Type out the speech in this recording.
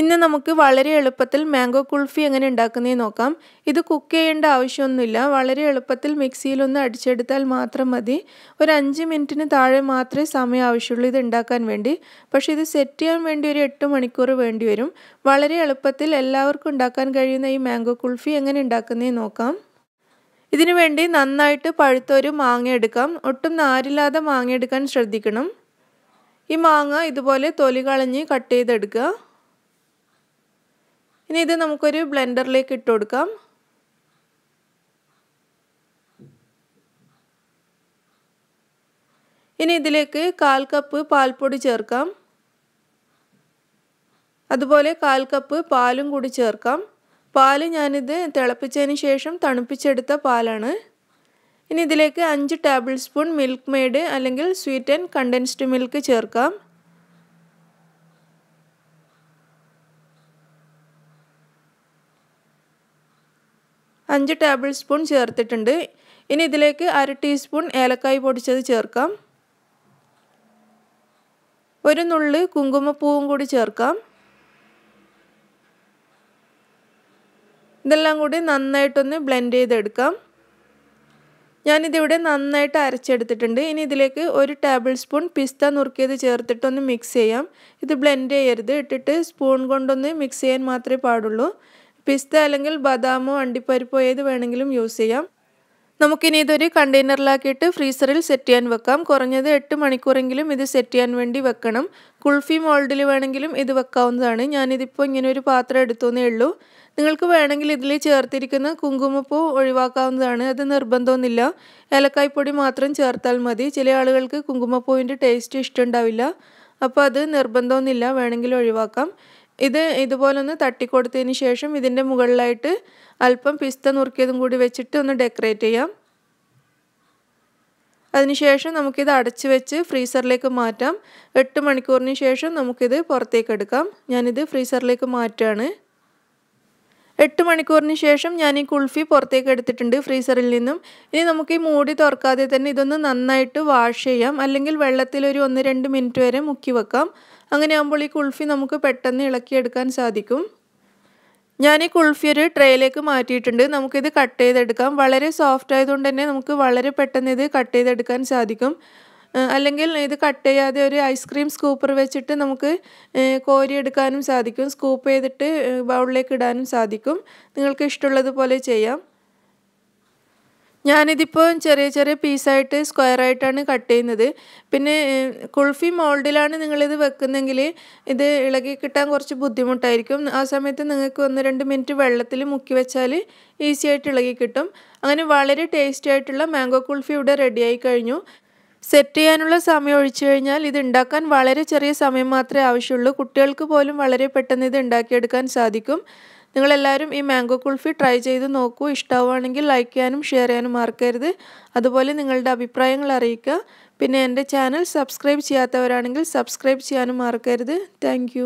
ഇന്ന് നമുക്ക് വളരെ എളുപ്പത്തിൽ മാംഗോ കുൾഫി എങ്ങനെ ഉണ്ടാക്കുന്നതെന്ന് നോക്കാം. ഇത് കുക്ക് ചെയ്യേണ്ട ആവശ്യമൊന്നുമില്ല. വളരെ എളുപ്പത്തിൽ മിക്സിയിലൊന്ന് അടിച്ചെടുത്താൽ മാത്രം മതി. ഒരു 5 മിനിറ്റിന് താഴെ മാത്രമേ സമയം ആവശ്യമുള്ളൂ ഇത് ഉണ്ടാക്കാൻ വേണ്ടി. പക്ഷേ ഇത് സെറ്റ് ചെയ്യാൻ വേണ്ടി ഒരു 8 മണിക്കൂർ വേണ്ടി വരും. വളരെ എളുപ്പത്തിൽ എല്ലാവർക്കും ഉണ്ടാക്കാൻ കഴിയുന്ന ഈ മാംഗോ കുൾഫി എങ്ങനെ ഉണ്ടാക്കുന്നതെന്ന് നോക്കാം. ഇതിനു വേണ്ടി നന്നായിട്ട് പഴുത്ത ഒരു മാങ്ങ എടുക്കാം. ഒട്ടും നാരില്ലാതെ മാങ്ങ എടുക്കാൻ ശ്രദ്ധിക്കണം. ഈ മാങ്ങ ഇതുപോലെ തൊലി കളഞ്ഞ് കട്ട് ചെയ്തെടുക്കുക. ഇനി ഇത് നമുക്കൊരു ബ്ലെൻഡറിലേക്ക് ഇട്ട് കൊടുക്കാം. ഇനി ഇതിലേക്ക് 1/4 കപ്പ് പാൽപ്പൊടി ചേർക്കാം. അതുപോലെ 1/4 കപ്പ് പാലും കൂടി ചേർക്കാം. പാല് ഞാനിത് തിളപ്പിച്ചതിന് ശേഷം തണുപ്പിച്ചെടുത്ത പാലാണ്. ഇനി ഇതിലേക്ക് 5 ടേബിൾ സ്പൂൺ മിൽക്ക് മെയ്ഡ് അല്ലെങ്കിൽ സ്വീറ്റൻഡ് കണ്ടൻസ്ഡ് മിൽക്ക് ചേർക്കാം. അഞ്ച് ടേബിൾ സ്പൂൺ ചേർത്തിട്ടുണ്ട്. ഇനി ഇതിലേക്ക് 1/2 ടീസ്പൂൺ ഏലക്കായ് പൊടിച്ചത് ചേർക്കാം. ഒരു നുള്ള് കുങ്കുമപ്പൂവും കൂടി ചേർക്കാം. ഇതെല്ലാം കൂടി നന്നായിട്ടൊന്ന് ബ്ലെൻഡ് ചെയ്തെടുക്കാം. ഞാനിതിവിടെ നന്നായിട്ട് അരച്ചെടുത്തിട്ടുണ്ട്. ഇനി ഇതിലേക്ക് 1 ടേബിൾ സ്പൂൺ പിസ്ത നുറുക്കിയത് ചേർത്തിട്ടൊന്ന് മിക്സ് ചെയ്യാം. ഇത് ബ്ലെൻഡ് ചെയ്യരുത്, ഇട്ടിട്ട് സ്പൂൺ കൊണ്ടൊന്ന് മിക്സ് ചെയ്യാൻ മാത്രമേ പാടുള്ളൂ. പിസ്ത അല്ലെങ്കിൽ ബദാമോ അണ്ടിപ്പരിപ്പോ ഏത് വേണമെങ്കിലും യൂസ് ചെയ്യാം. നമുക്കിനി ഇതൊരു കണ്ടെയ്നറിലാക്കിയിട്ട് ഫ്രീസറിൽ സെറ്റ് ചെയ്യാൻ വെക്കാം. കുറഞ്ഞത് 8 മണിക്കൂറെങ്കിലും ഇത് സെറ്റ് ചെയ്യാൻ വേണ്ടി വെക്കണം. കുൾഫി മോൾഡിൽ വേണമെങ്കിലും ഇത് വെക്കാവുന്നതാണ്. ഞാനിതിപ്പോൾ ഇങ്ങനെ ഒരു പാത്രം എടുത്തേ ഉള്ളൂ. നിങ്ങൾക്ക് വേണമെങ്കിൽ ഇതിൽ ചേർത്തിരിക്കുന്ന കുങ്കുമപ്പൂ ഒഴിവാക്കാവുന്നതാണ്. അത് നിർബന്ധമൊന്നുമില്ല. ഏലക്കായ്പ്പൊടി മാത്രം ചേർത്താൽ മതി. ചില ആളുകൾക്ക് കുങ്കുമപ്പൂവിൻ്റെ ടേസ്റ്റ് ഇഷ്ടമുണ്ടാവില്ല. അപ്പോൾ അത് നിർബന്ധമൊന്നുമില്ല, വേണമെങ്കിൽ ഒഴിവാക്കാം. ഇത് ഇതുപോലെ ഒന്ന് തട്ടിക്കൊടുത്തതിന് ശേഷം ഇതിൻ്റെ മുകളിലായിട്ട് അല്പം പിസ്ത നുറുക്കിയതും കൂടി വെച്ചിട്ട് ഒന്ന് ഡെക്കറേറ്റ് ചെയ്യാം. അതിനുശേഷം നമുക്കിത് അടച്ച് വെച്ച് ഫ്രീസറിലേക്ക് മാറ്റാം. 8 മണിക്കൂറിന് ശേഷം നമുക്കിത് പുറത്തേക്ക് എടുക്കാം. ഞാനിത് ഫ്രീസറിലേക്ക് മാറ്റുകയാണ്. 8 മണിക്കൂറിന് ശേഷം ഞാൻ ഈ കുൾഫി പുറത്തേക്ക് എടുത്തിട്ടുണ്ട് ഫ്രീസറിൽ നിന്നും. ഇനി നമുക്ക് ഈ മൂടി തുറക്കാതെ തന്നെ ഇതൊന്ന് നന്നായിട്ട് വാഷ് ചെയ്യാം. അല്ലെങ്കിൽ വെള്ളത്തിൽ ഒരു 1-2 മിനിറ്റ് വരെ മുക്കി വെക്കാം. അങ്ങനെ ആകുമ്പോൾ ഈ കുൾഫി നമുക്ക് പെട്ടെന്ന് ഇളക്കിയെടുക്കാൻ സാധിക്കും. ഞാൻ ഈ കുൾഫി ഒരു ട്രേയിലേക്ക് മാറ്റിയിട്ടുണ്ട്. നമുക്കിത് കട്ട് ചെയ്തെടുക്കാം. വളരെ സോഫ്റ്റ് ആയതുകൊണ്ട് തന്നെ നമുക്ക് വളരെ പെട്ടെന്ന് ഇത് കട്ട് ചെയ്തെടുക്കാൻ സാധിക്കും. അല്ലെങ്കിൽ ഇത് കട്ട് ചെയ്യാതെ ഒരു ഐസ്ക്രീം സ്കൂപ്പർ വെച്ചിട്ട് നമുക്ക് കോരിയെടുക്കാനും സാധിക്കും. സ്കൂപ്പ് ചെയ്തിട്ട് ബൗളിലേക്ക് ഇടാനും സാധിക്കും. നിങ്ങൾക്ക് ഇഷ്ടമുള്ളതുപോലെ ചെയ്യാം. ഞാനിതിപ്പോൾ ചെറിയ ചെറിയ പീസായിട്ട് സ്ക്വയറായിട്ടാണ് കട്ട് ചെയ്യുന്നത്. പിന്നെ കുൾഫി മോൾഡിലാണ് നിങ്ങളിത് വെക്കുന്നെങ്കിൽ ഇത് ഇളകി കിട്ടാൻ കുറച്ച് ബുദ്ധിമുട്ടായിരിക്കും. ആ സമയത്ത് നിങ്ങൾക്ക് 1-2 മിനിറ്റ് വെള്ളത്തിൽ മുക്കി വെച്ചാൽ ഈസി ആയിട്ട് ഇളകി കിട്ടും. അങ്ങനെ വളരെ ടേസ്റ്റി ആയിട്ടുള്ള മാംഗോ കുൾഫി ഇവിടെ റെഡിയായി കഴിഞ്ഞു. സെറ്റ് ചെയ്യാനുള്ള സമയം ഒഴിച്ചു കഴിഞ്ഞാൽ ഇത് ഉണ്ടാക്കാൻ വളരെ ചെറിയ സമയം മാത്രമേ ആവശ്യമുള്ളൂ. കുട്ടികൾക്ക് പോലും വളരെ പെട്ടെന്ന് ഇത് ഉണ്ടാക്കിയെടുക്കാൻ സാധിക്കും. നിങ്ങളെല്ലാവരും ഈ മാംഗോ കുൾഫി ട്രൈ ചെയ്ത് നോക്കൂ. ഇഷ്ടമാവുകയാണെങ്കിൽ ലൈക്ക് ചെയ്യാനും ഷെയർ ചെയ്യാനും മറക്കരുത്. അതുപോലെ നിങ്ങളുടെ അഭിപ്രായങ്ങൾ അറിയിക്കുക. പിന്നെ എൻ്റെ ചാനൽ സബ്സ്ക്രൈബ് ചെയ്യാത്തവരാണെങ്കിൽ സബ്സ്ക്രൈബ് ചെയ്യാനും മറക്കരുത്. താങ്ക്